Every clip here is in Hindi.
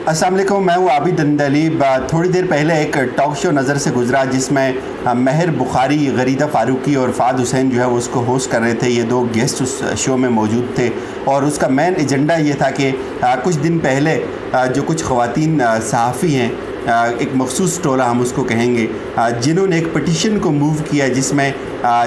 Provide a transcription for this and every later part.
अस्सलाम वालेकुम, मैं हूँ आबिद अंदलीब। थोड़ी देर पहले एक टॉक शो नज़र से गुजरा जिसमें महर बुखारी, गरीदा फ़ारूकी और फ़ाद हुसैन जो है वो उसको होस्ट कर रहे थे। ये दो गेस्ट उस शो में मौजूद थे और उसका मेन एजेंडा ये था कि कुछ दिन पहले जो कुछ ख़वातीन सहाफ़ी हैं, एक मखसूस टोला हम उसको कहेंगे, जिन्होंने एक पटिशन को मूव किया जिसमें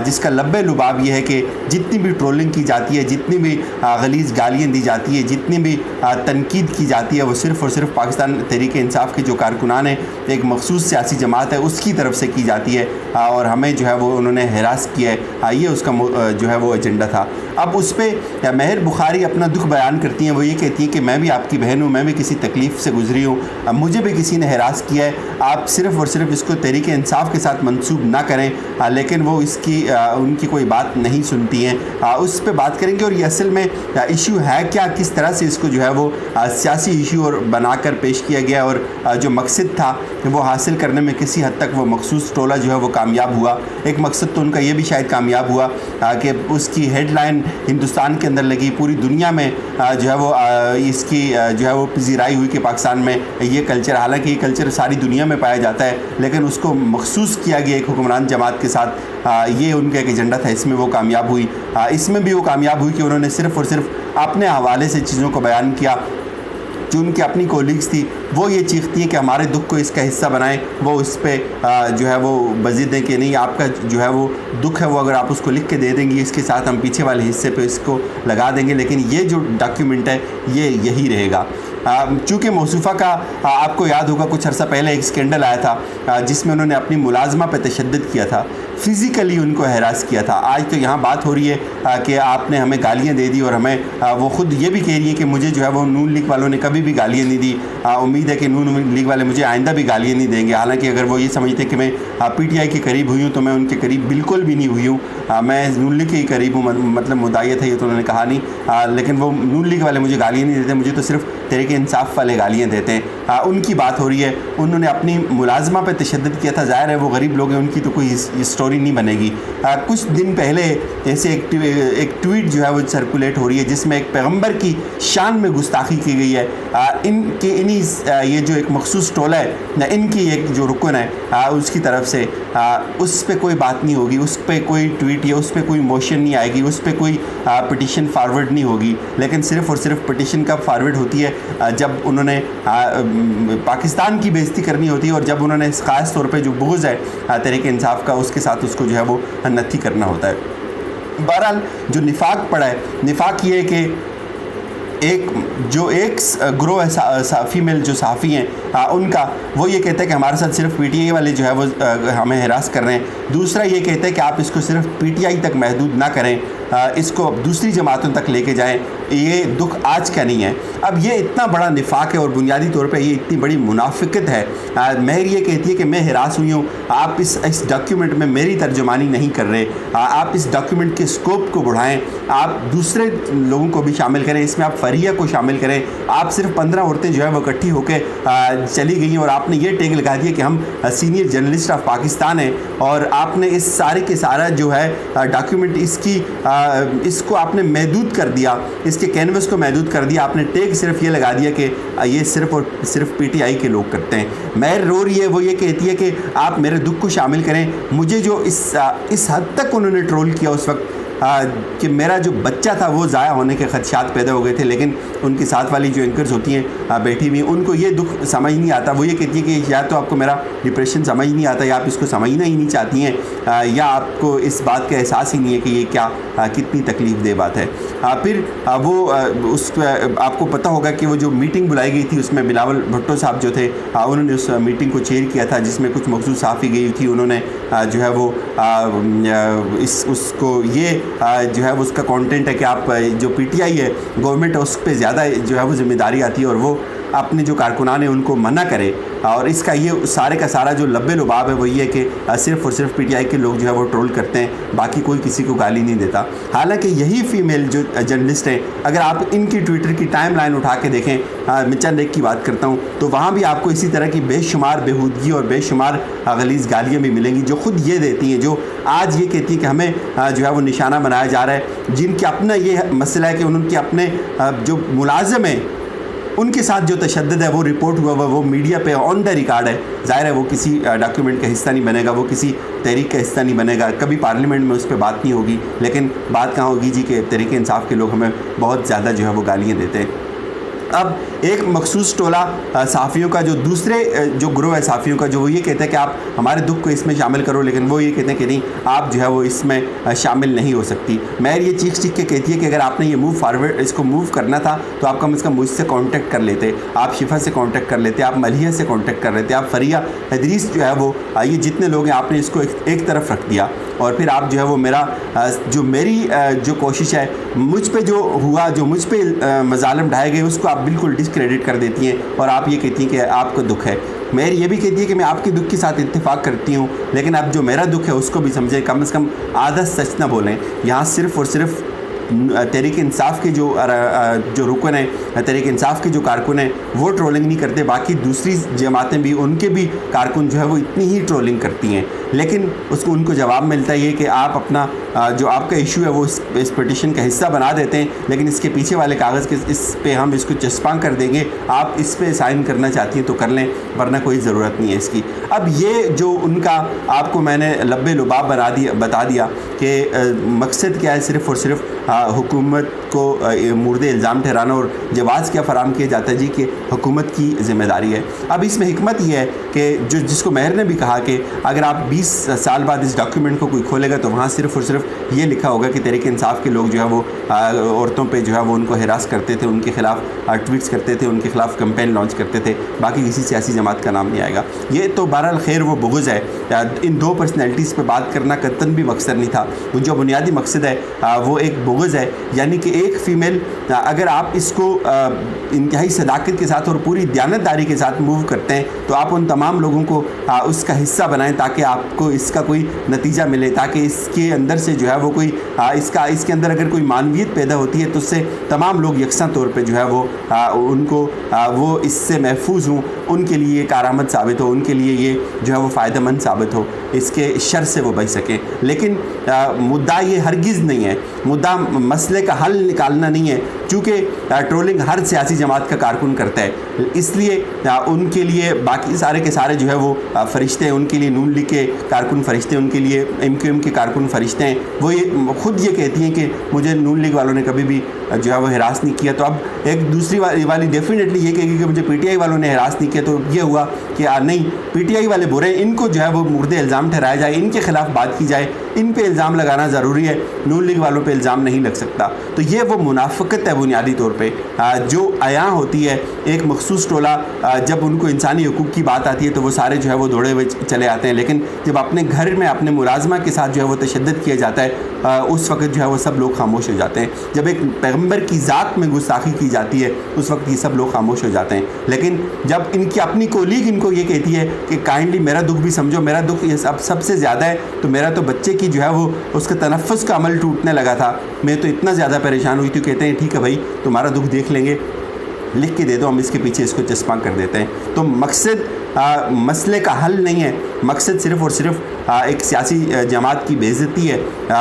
जिसका लब्बे लुबाब ये है कि जितनी भी ट्रोलिंग की जाती है, जितनी भी गलीज़ गालियाँ दी जाती है, जितनी भी तनकीद की जाती है, वो सिर्फ़ और सिर्फ पाकिस्तान तहरीक इंसाफ के जो कारकुनान हैं, एक मखसूस सियासी जमात है, उसकी तरफ से की जाती है और हमें जो है वो उन्होंने हरास किया है। ये उसका जो है वो एजेंडा था। अब उस पर महर बुखारी अपना दुख बयान करती हैं। वो ये कहती हैं कि मैं भी आपकी बहन हूँ, मैं भी किसी तकलीफ़ से गुजरी हूँ, मुझे भी किसी ने हरास किया है। आप सिर्फ़ और सिर्फ इसको तहरीक इंसाफ के साथ मंसूब ना करें, लेकिन वो उनकी कोई बात नहीं सुनती हैं। उस पर बात करेंगे और ये असल में इशू है क्या, किस तरह से इसको जो है वो सियासी इशू और बनाकर पेश किया गया और जो मकसद था वो हासिल करने में किसी हद तक वो मखसूस टोला जो है वो कामयाब हुआ। एक मकसद तो उनका ये भी शायद कामयाब हुआ कि उसकी हेडलाइन हिंदुस्तान के अंदर लगी, पूरी दुनिया में जो है वो इसकी जो है वो पजीराई हुई कि पाकिस्तान में ये कल्चर, हालांकि ये कल्चर सारी दुनिया में पाया जाता है, लेकिन उसको मखसूस किया गया एक हुक्मरान जमात के साथ। ये उनका एक एजेंडा था, इसमें वो कामयाब हुई। इसमें भी वो कामयाब हुई कि उन्होंने सिर्फ़ और सिर्फ अपने हवाले से चीज़ों को बयान किया। जो उनकी अपनी कोलीग्स थी वो ये चीखती हैं कि हमारे दुख को इसका हिस्सा बनाएं, वो उस पर जो है वो बज़ीद दें कि नहीं, आपका जो है वो दुख है वो अगर आप उसको लिख के दे देंगी, इसके साथ हम पीछे वाले हिस्से पे इसको लगा देंगे, लेकिन ये जो डॉक्यूमेंट है ये यही रहेगा। चूँकि मौसूफ़ा का आपको याद होगा कुछ अर्सा पहले एक स्कैंडल आया था जिसमें उन्होंने अपनी मुलाजमा पर तशद्दुद किया था, फ़िज़िकली उनको हरास किया था। आज तो यहाँ बात हो रही है कि आपने हमें गालियाँ दे दी और हमें वो ख़ुद ये भी कह रही है कि मुझे जो है वो नून लीग वालों ने कभी भी गालियाँ नहीं दी, उम्मीद है कि नून लीग वाले मुझे आइंदा भी गालियाँ नहीं देंगे। हालांकि अगर वो ये समझते कि मैं PTI के करीब हुई हूँ तो मैं उनके करीब बिल्कुल भी नहीं हुई हूँ, मैं नून लीग के ही करीब हूँ, मतलब मुदायत है ये तो उन्होंने कहा नहीं, लेकिन वो नून लीग वाले मुझे गालियाँ नहीं देते, मुझे तो सिर्फ तहरीक इंसाफ वाले गालियाँ देते हैं। उनकी बात हो रही है, उन्होंने अपनी मुलाजमा पर तशद्दुद किया था। ज़ाहिर है वो गरीब लोग हैं, उनकी तो कोई स्टोरी नहीं बनेगी। कुछ दिन पहले ऐसे एक ट्वीट जो है वो सर्कुलेट हो रही है जिसमें एक पैगंबर की शान में गुस्ताखी की गई है। इन्हीं ये जो एक मखसूस टोला है ना, इनकी एक जो रुकन है उसकी तरफ से उस पर कोई बात नहीं होगी, उस पर कोई ट्वीट या उस पर कोई मोशन नहीं आएगी, उस पर कोई पिटीशन फारवर्ड नहीं होगी, लेकिन सिर्फ़ और सिर्फ पिटीशन कब फारवर्ड होती है जब उन्होंने पाकिस्तान की बेइज्जती करनी होती है और जब उन्होंने ख़ास तौर पे जो बुग़्ज़ है तहरीक इंसाफ का उसके साथ उसको जो है वो नत्थी करना होता है। बहरहाल जो निफाक पड़ा है, निफाक ये है कि एक ग्रोह है फीमेल जो सहाफ़ी हैं उनका, वो ये कहता है कि हमारे साथ सिर्फ PTI वाले जो है वो हमें हरास कर रहे हैं। दूसरा ये कहता है कि आप इसको सिर्फ PTI तक महदूद ना करें, इसको दूसरी जमातों तक लेके जाएं, ये दुख आज का नहीं है। अब ये इतना बड़ा निफाक है और बुनियादी तौर पे ये इतनी बड़ी मुनाफिकत है। महर ये कहती है कि मैं हरास हुई हूँ, आप इस डॉक्यूमेंट में मेरी तर्जुमानी नहीं कर रहे, आप इस डॉक्यूमेंट के स्कोप को बढ़ाएं, आप दूसरे लोगों को भी शामिल करें, इसमें आप फरिया को शामिल करें। आप सिर्फ 15 औरतें जो है वो इकट्ठी होकर चली गई और आपने ये टैग लगा दिया कि हम सीनियर जर्नलिस्ट ऑफ पाकिस्तान हैं और आपने इस सारे के सारा जो है डॉक्यूमेंट इसको आपने महदूद कर दिया, इसके कैनवस को महदूद कर दिया। आपने टैग सिर्फ ये लगा दिया कि ये सिर्फ और सिर्फ PTI के लोग करते हैं। महर रो रही है, वो ये कहती है कि आप मेरे दुख को शामिल करें। मुझे जो इस हद तक उन्होंने ट्रोल किया उस वक्त कि मेरा जो बच्चा था वो ज़ाया होने के खदशात पैदा हो गए थे, लेकिन उनके साथ वाली जो एंकर्स होती हैं बैठी हुई, उनको ये दुख समझ नहीं आता। वो ये कहती है कि या तो आपको मेरा डिप्रेशन समझ नहीं आता या आप इसको समझना ही नहीं चाहती हैं या आपको इस बात का एहसास ही नहीं है कि ये क्या कितनी तकलीफ़ दे बात है। फिर वो उस आपको पता होगा कि वो जो मीटिंग बुलाई गई थी उसमें बिलावल भुट्टो साहब जो थे उन्होंने उस मीटिंग को चेयर किया था जिसमें कुछ मखसूस सहाफ़ी गई थी। उन्होंने जो है वो उसको ये जो है वो उसका कंटेंट है कि आप जो PTI है गवर्नमेंट है उस पर ज़्यादा जो है वो ज़िम्मेदारी आती है और वो अपने जो कारकुनान है उनको मना करे। और इसका ये सारे का सारा जो लब्बे लुबाब है वो ये है कि सिर्फ़ और सिर्फ PTI के लोग जो है वो ट्रोल करते हैं, बाकी कोई किसी को गाली नहीं देता। हालांकि यही फ़ीमेल जो जर्नलिस्ट हैं, अगर आप इनकी ट्विटर की टाइम लाइन उठा के देखें, मैं चंद एक की बात करता हूँ, तो वहाँ भी आपको इसी तरह की बेशुमार बेहूदगी और बेशुमार गलीज़ गालियाँ भी मिलेंगी जो ख़ुद ये देती हैं, जो आज ये कहती हैं कि हमें जो है वो निशाना बनाया जा रहा है, जिनके अपना ये मसला है कि उनके अपने जो मुलाजिम हैं उनके साथ जो तशद्दुद है वो रिपोर्ट हुआ वो मीडिया पे ऑन द रिकॉर्ड है। ज़ाहिर है वो किसी डॉक्यूमेंट का हिस्सा नहीं बनेगा, वो किसी तहरीक का हिस्सा नहीं बनेगा, कभी पार्लियामेंट में उस पर बात नहीं होगी। लेकिन बात कहाँ होगी जी कि तहरीक इंसाफ के लोग हमें बहुत ज़्यादा जो है वो गालियाँ देते हैं। अब एक मखसूस टोला सहाफ़ियों का जो दूसरे जो ग्रोह है सहाफ़ियों का, जो वो ये कहते हैं कि आप हमारे दुख को इसमें शामिल करो, लेकिन वो ये कहते हैं कि नहीं, आप जो है वो इसमें शामिल नहीं हो सकती। महर ये चीख के कहती है कि अगर आपने ये मूव फारवर्ड इसको मूव करना था तो आप कम से कम मुझसे कांटेक्ट कर लेते, आप शिफा से कांटेक्ट कर लेते, आप मलिया से कांटेक्ट कर लेते, आप फरिया हदरीस जो है वो ये जितने लोग हैं आपने इसको एक तरफ रख दिया और फिर आप जो है वो मेरी जो कोशिश है मुझ पे जो हुआ, जो मुझ पे मजालिम ढाए गए उसको आप बिल्कुल डिस्क्रेडिट कर देती हैं और आप ये कहती हैं कि आपको दुख है। मैं ये भी कहती है कि मैं आपके दुख के साथ इत्तेफाक करती हूँ, लेकिन अब जो मेरा दुख है उसको भी समझें, कम से कम आधा सच ना बोलें। यहाँ सिर्फ़ और सिर्फ तहरीक इंसाफ के जो रुकन है, तहरीक इंसाफ के जो कारकुन हैं वो ट्रोलिंग नहीं करते, बाकी दूसरी जमातें भी, उनके भी कारकुन जो है वो इतनी ही ट्रोलिंग करती हैं। लेकिन उनको जवाब मिलता है ये कि आप अपना जो आपका इशू है वो इस पिटिशन का हिस्सा बना देते हैं, लेकिन इसके पीछे वाले कागज़ के इस पे हम इसको चस्पां कर देंगे, आप इस पे साइन करना चाहती हैं तो कर लें, वरना कोई ज़रूरत नहीं है इसकी। अब ये जो उनका आपको मैंने लब्बे लुबाब बता दिया कि मकसद क्या है, सिर्फ़ और सिर्फ हुकूमत को मुर्द इल्ज़ाम ठहराना और जवाज़ क्या फ़राम किया जाता है जी कि हुकूमत की ज़िम्मेदारी है। अब इसमें हिकमत ये है कि जिसको महर ने भी कहा कि अगर आप 20 साल बाद इस डॉक्यूमेंट को कोई खोलेगा तो वहाँ सिर्फ़ और सिर्फ ये लिखा होगा कि तहरीक इंसाफ के लोग जो है वो औरतों पे जो है वो उनको हिरास करते थे, उनके ख़िलाफ़ ट्वीट्स करते थे, उनके ख़िलाफ़ कैंपेन लॉन्च करते थे, बाकी किसी सियासी जमात का नाम नहीं आएगा। ये तो बहरहाल खैर वो बुग़्ज़ है, इन दो पर्सनैलिटीज़ पर बात करना कतन भी मकसद नहीं था। जो बुनियादी मकसद है वो एक बुग़्ज़ है, यानी कि एक फ़ीमेल अगर आप इसको इंतहाई सदाकत के साथ और पूरी दयानतदारी के साथ मूव करते हैं तो आप उन तमाम लोगों को उसका हिस्सा बनाएं ताकि आपको इसका कोई नतीजा मिले, ताकि इसके अंदर से जो है वो कोई इसके अंदर अगर कोई मानवियत पैदा होती है तो उससे तमाम लोग यकसा तौर पे जो है वो उनको वो इससे महफूज हों, उनके लिए कारामद साबित हो, उनके लिए ये जो है वो फ़ायदेमंद साबित हो, इसके शर से वो बच सकें। लेकिन मुद्दा ये हरगिज़ नहीं है, मुद्दा मसले का हल निकालना नहीं है, चूँकि ट्रोलिंग हर सियासी जमात का कारकुन करता है, इसलिए उनके लिए बाकी सारे के सारे जो है वो फ़रिश्ते हैं, उनके लिए नून लीग के कारकुन फ़रिश्ते हैं, उनके लिए MQM के कारकुन फ़रिश्ते हैं। वो ये खुद ये कहती हैं कि मुझे नून लीग वालों ने कभी भी जो है वो हिरास नहीं किया, तो अब एक दूसरी वाली डेफिनेटली ये कहेगी कि मुझे PTI वालों ने हिरास नहीं किया, तो ये हुआ कि नहीं, PTI वाले बुरे हैं, इनको जो है वो मुर्दे इल्ज़ाम ठहराया जाए, इनके ख़िलाफ़ बात की जाए, इन पे इल्ज़ाम लगाना ज़रूरी है, नून लीग वालों पे इल्ज़ाम नहीं लग सकता। तो ये वो मुनाफ़क़त है बुनियादी तौर पे जो अयां होती है। एक मखसूस टोला जब उनको इंसानी हुकूक की बात आती है तो वो सारे जो है वो दौड़े हुए चले आते हैं, लेकिन जब अपने घर में अपने मुलाज़मा के साथ जो है वो तशद्दुद किया जाता है उस वक्त जो है वो सब लोग खामोश हो जाते हैं। जब एक पैगम्बर की ज़ात में गुस्ताखी की जाती है उस वक्त ये सब लोग खामोश हो जाते हैं। लेकिन जब इनकी अपनी कोलीग इनको ये कहती है कि काइंडली मेरा दुख भी समझो, मेरा दुख ये सबसे ज़्यादा है, तो मेरा तो बच्चे की जो है वो उसका तनफ़्फ़ुस का अमल टूटने लगा था, मैं तो इतना ज़्यादा परेशान हुई थी। कहते हैं ठीक है भाई, तुम्हारा दुख देख लेंगे, लिख के दे दो, हम इसके पीछे इसको चस्पा कर देते हैं। तो मकसद मसले का हल नहीं है, मकसद सिर्फ़ और सिर्फ एक सियासी जमात की बेइज्जती है,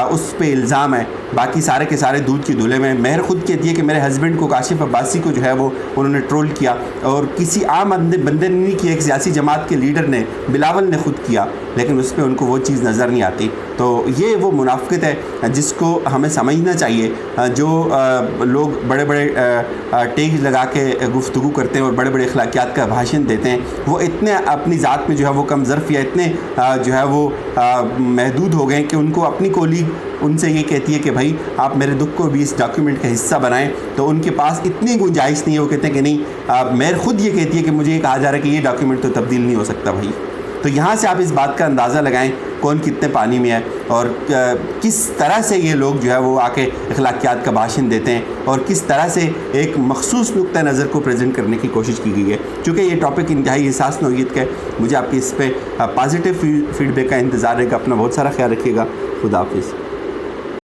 उस पे इल्ज़ाम है, बाकी सारे के सारे दूध की धुले में। महर खुद कहती है कि मेरे हस्बैंड को काशिफ अब्बासी को जो है वो उन्होंने ट्रोल किया और किसी आम बंदे ने नहीं किया, एक सियासी जमात के लीडर ने, बिलावल ने खुद किया, लेकिन उस पर उनको वो चीज़ नज़र नहीं आती। तो ये वो मुनाफ़क़त है जिसको हमें समझना चाहिए। जो लोग बड़े बड़े टैग लगा के गुफ्तगू करते हैं और बड़े बड़े अखलाकियात का भाषण देते हैं, वो इतने अपनी ज़ात में जो है वो कम ज़र्फ़ या इतने जो है वो महदूद हो गए कि उनको अपनी कोलीग उनसे ये कहती है कि भाई आप मेरे दुख को भी इस डॉक्यूमेंट का हिस्सा बनाएं, तो उनके पास इतनी गुंजाइश नहीं है। वो कहते हैं कि नहीं, मेयर खुद ये कहती है कि मुझे ये कहा जा रहा है कि ये डॉक्यूमेंट तो तब्दील नहीं हो सकता भाई। तो यहाँ से आप इस बात का अंदाज़ा लगाएं कौन कितने पानी में है और किस तरह से ये लोग जो है वो आके अखलाकियात का भाषण देते हैं और किस तरह से एक मखसूस नुक्ता नज़र को प्रेजेंट करने की कोशिश की गई है। चूँकि ये टॉपिक इंतहाई हिसास नौइयत का है, मुझे आपकी इस पर पॉजिटिव फीडबैक का इंतज़ार रहेगा। अपना बहुत सारा ख्याल रखिएगा। खुदा हाफिज़।